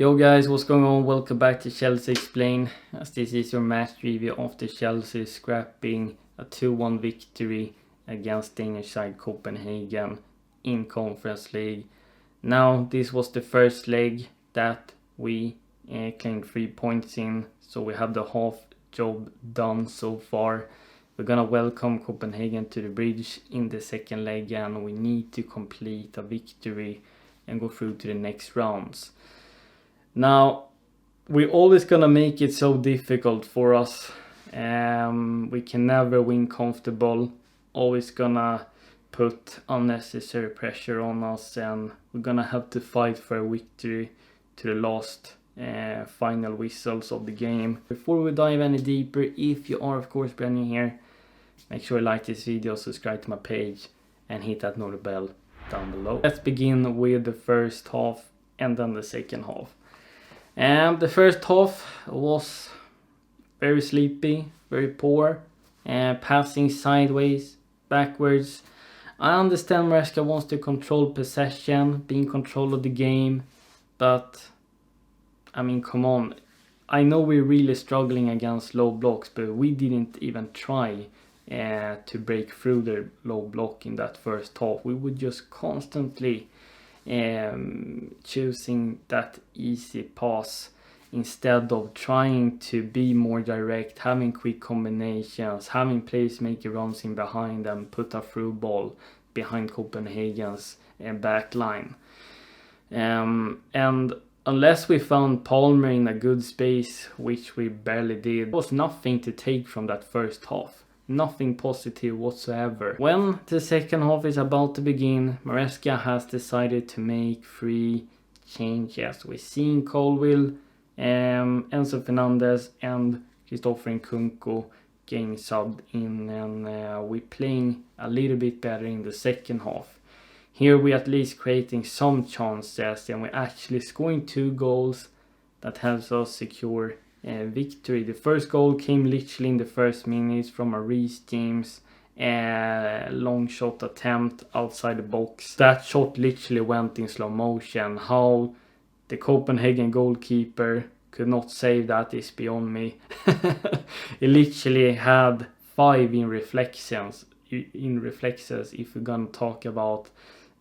Yo guys, what's going on? Welcome back to Chelsea Explained, as this is your match review after Chelsea scrapping a 2-1 victory against Danish side Copenhagen in Conference League. Now this was the first leg that we claimed 3 points in, so we have the half job done so far. We're gonna welcome Copenhagen to the bridge in the second leg, and we need to complete a victory and go through to the next rounds. Now, we're always gonna make it so difficult for us. We can never win comfortable. Always gonna put unnecessary pressure on us, and we're gonna have to fight for a victory to the last final whistles of the game. Before we dive any deeper, if you are of course brand new here, make sure you like this video, subscribe to my page, and hit that notification bell down below. Let's begin with the first half and then the second half. The first half was very sleepy, very poor, passing sideways, backwards. I understand Maresca wants to control possession, be in control of the game, but I mean, come on. I know we're really struggling against low blocks, but we didn't even try to break through the low block in that first half. We would just constantly choosing that easy pass instead of trying to be more direct, having quick combinations, having players make runs in behind and put a through ball behind Copenhagen's back line. And unless we found Palmer in a good space, which we barely did, there was nothing to take from that first half. Nothing positive whatsoever. When the second half is about to begin, Maresca has decided to make 3 changes. We've seen Colville, Enzo Fernandez and Christopher Nkunku getting subbed in, and we're playing a little bit better in the second half. Here we're at least creating some chances, and we're actually scoring 2 goals that helps us secure victory. The first goal came literally in the first minutes from a Reece team's long shot attempt outside the box. That shot literally went in slow motion. How the Copenhagen goalkeeper could not save that is beyond me. He literally had 5 in reflexes if we're gonna talk about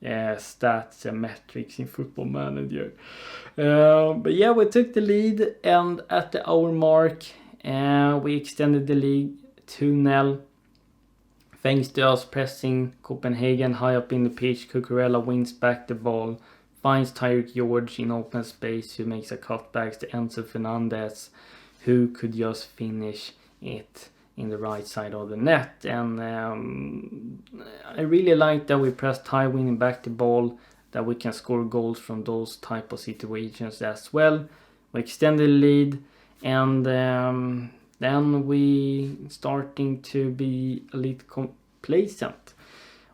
stats and metrics in Football Manager. But yeah, we took the lead, and at the hour mark we extended the lead 2-0 thanks to us pressing Copenhagen high up in the pitch. Cucurella wins back the ball, finds Tyreek George in open space, who makes a cutback to Enzo Fernandez, who could just finish it in the right side of the net. And I really like that we pressed high, winning back the ball, that we can score goals from those type of situations as well. We extended the lead, and then we starting to be a little complacent.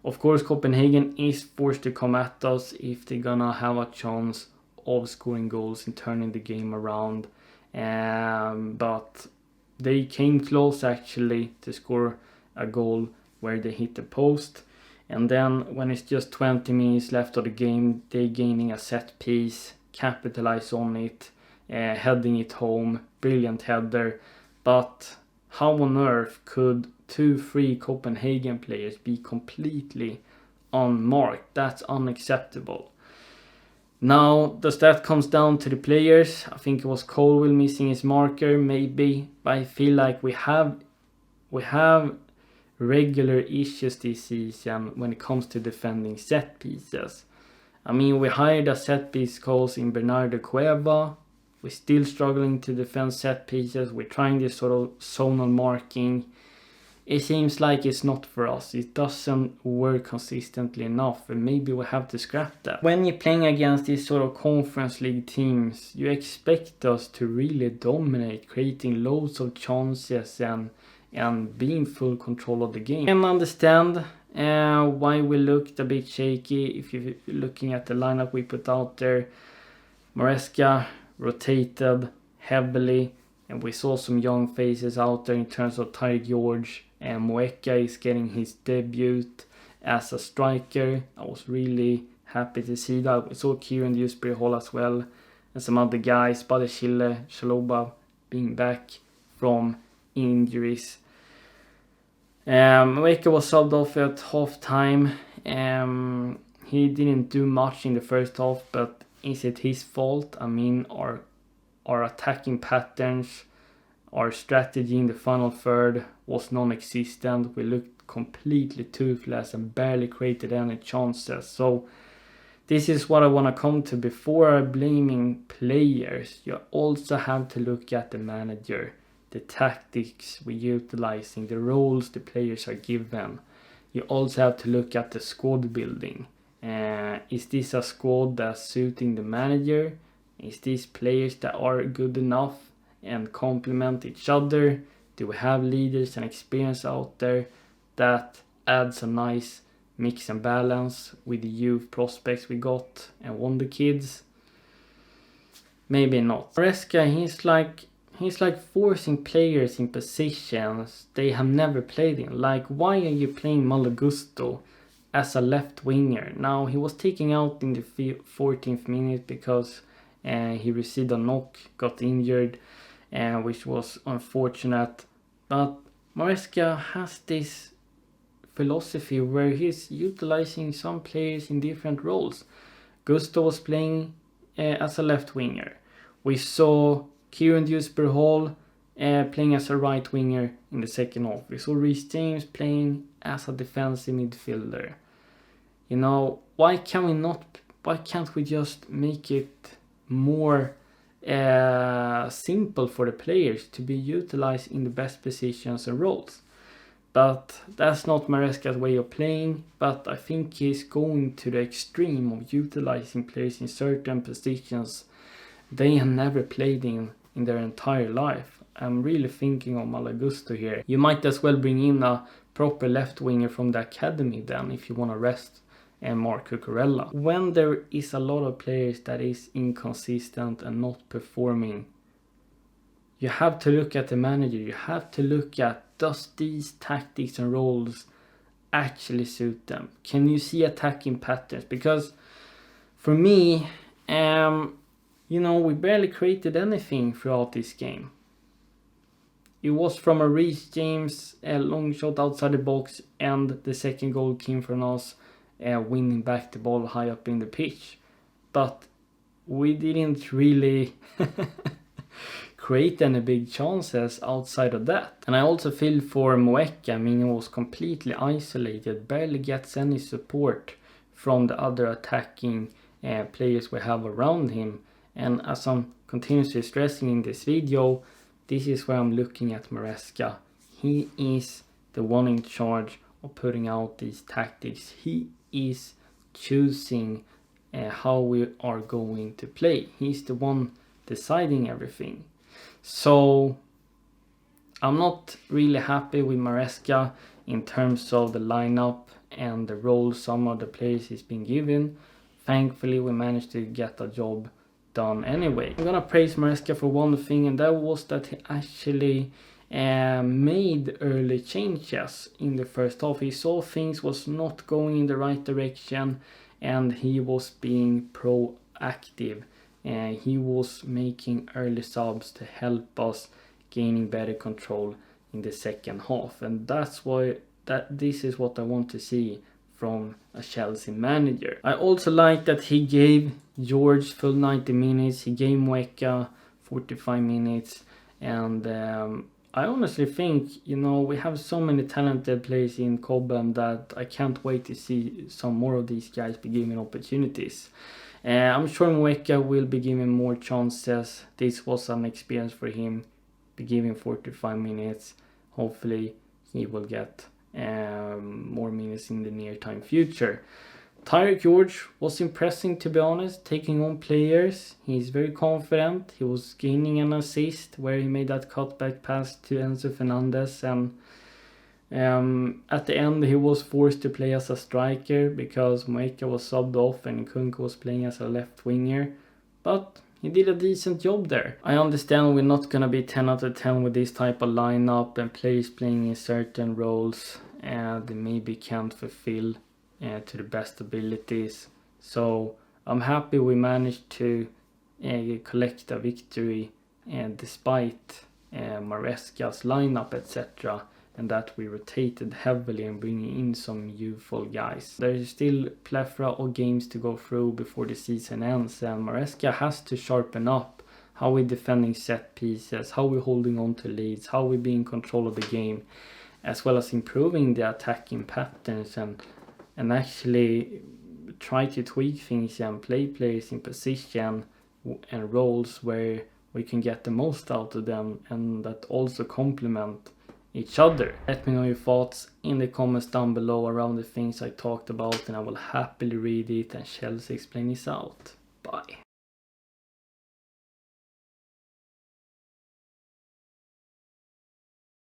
Of course, Copenhagen is forced to come at us if they're gonna have a chance of scoring goals and turning the game around. But they came close actually to score a goal where they hit the post. And then when it's just 20 minutes left of the game, they gaining a set piece, capitalize on it, heading it home, brilliant header. But how on earth could 2-3 Copenhagen players be completely unmarked? That's unacceptable. Now, does that comes down to the players? I think it was Colville missing his marker, maybe. But I feel like we have regular issues this season when it comes to defending set pieces. I mean, we hired a set piece coach in Bernardo Cueva. We're still struggling to defend set pieces. We're trying this sort of zonal marking. It seems like it's not for us. It doesn't work consistently enough, and maybe we have to scrap that. When you're playing against these sort of Conference League teams, you expect us to really dominate, creating loads of chances and be in full control of the game. I can understand why we looked a bit shaky. If you're looking at the lineup we put out there, Maresca rotated heavily, and we saw some young faces out there in terms of Tyreek George, and Moeka is getting his debut as a striker. I was really happy to see that. We saw Kieran Dewsbury Hall as well. and some other guys, Badashile, Shaloba being back from injuries. Mueka was subbed off at half time. He didn't do much in the first half, but is it his fault? I mean, our attacking patterns, our strategy in the final third was non-existent. We looked completely toothless and barely created any chances. So this is what I want to come to. Before blaming players, you also have to look at the manager, the tactics we're utilizing, the roles the players are given. You also have to look at the squad building. Is this a squad that's suiting the manager? Is these players that are good enough and complement each other? Do we have leaders and experience out there that adds a nice mix and balance with the youth prospects we got and wonder kids? Maybe not. Maresca, he's like forcing players in positions they have never played in. Like, why are you playing Malagusto as a left winger? Now, he was taken out in the 14th minute because he received a knock, got injured, which was unfortunate. But Maresca has this philosophy where he's utilizing some players in different roles. Gusto was playing as a left winger. We saw Kieran Dewsbury-Hall playing as a right winger in the second half. We saw Reece James playing as a defensive midfielder. You know, why can't we just make it more simple for the players to be utilized in the best positions and roles? But that's not Maresca's way of playing. But I think he's going to the extreme of utilizing players in certain positions they have never played in their entire life. I'm really thinking of Malagusto here. You might as well bring in a proper left winger from the academy then, if you want to rest Mark Cucurella. When there is a lot of players that is inconsistent and not performing, you have to look at the manager. You have to look at, does these tactics and roles actually suit them? Can you see attacking patterns? Because for me, we barely created anything throughout this game. It was from a Reece James long shot outside the box, and the second goal came from us winning back the ball high up in the pitch. But we didn't really create any big chances outside of that. And I also feel for Mueka. I mean, he was completely isolated, barely gets any support from the other attacking players we have around him. And as I'm continuously stressing in this video, this is where I'm looking at Maresca. He is the one in charge of putting out these tactics. He is choosing how we are going to play. He's the one deciding everything. So I'm not really happy with Maresca in terms of the lineup and the role some of the players he's been given. Thankfully, we managed to get a job done anyway. I'm gonna praise Maresca for one thing, and that was that he actually made early changes in the first half. He saw things was not going in the right direction, and he was being proactive. He was making early subs to help us gaining better control in the second half, and this is what I want to see from a Chelsea manager. I also like that he gave George full 90 minutes, he gave Mueka 45 minutes, and I honestly think, we have so many talented players in Copenhagen that I can't wait to see some more of these guys be given opportunities. I'm sure Mueka will be given more chances. This was an experience for him, be given 45 minutes. Hopefully he will get more minutes in the near time future. Tyreek George was impressing, to be honest, taking on players. He's very confident. He was gaining an assist where he made that cutback pass to Enzo Fernandez, and at the end he was forced to play as a striker because Mueka was subbed off and Kunku was playing as a left winger, but he did a decent job there. I understand we're not gonna be 10 out of 10 with this type of lineup and players playing in certain roles and they maybe can't fulfill to the best abilities. So I'm happy we managed to collect a victory despite Maresca's lineup, etc., and that we rotated heavily and bringing in some youthful guys. There is still plethora of games to go through before the season ends, and Maresca has to sharpen up how we're defending set pieces, how we're holding on to leads, how we be in control of the game, as well as improving the attacking patterns and actually try to tweak things and play players in position and roles where we can get the most out of them and that also complement each other. Let me know your thoughts in the comments down below around the things I talked about, and I will happily read it and Chelsea explain this out. Bye.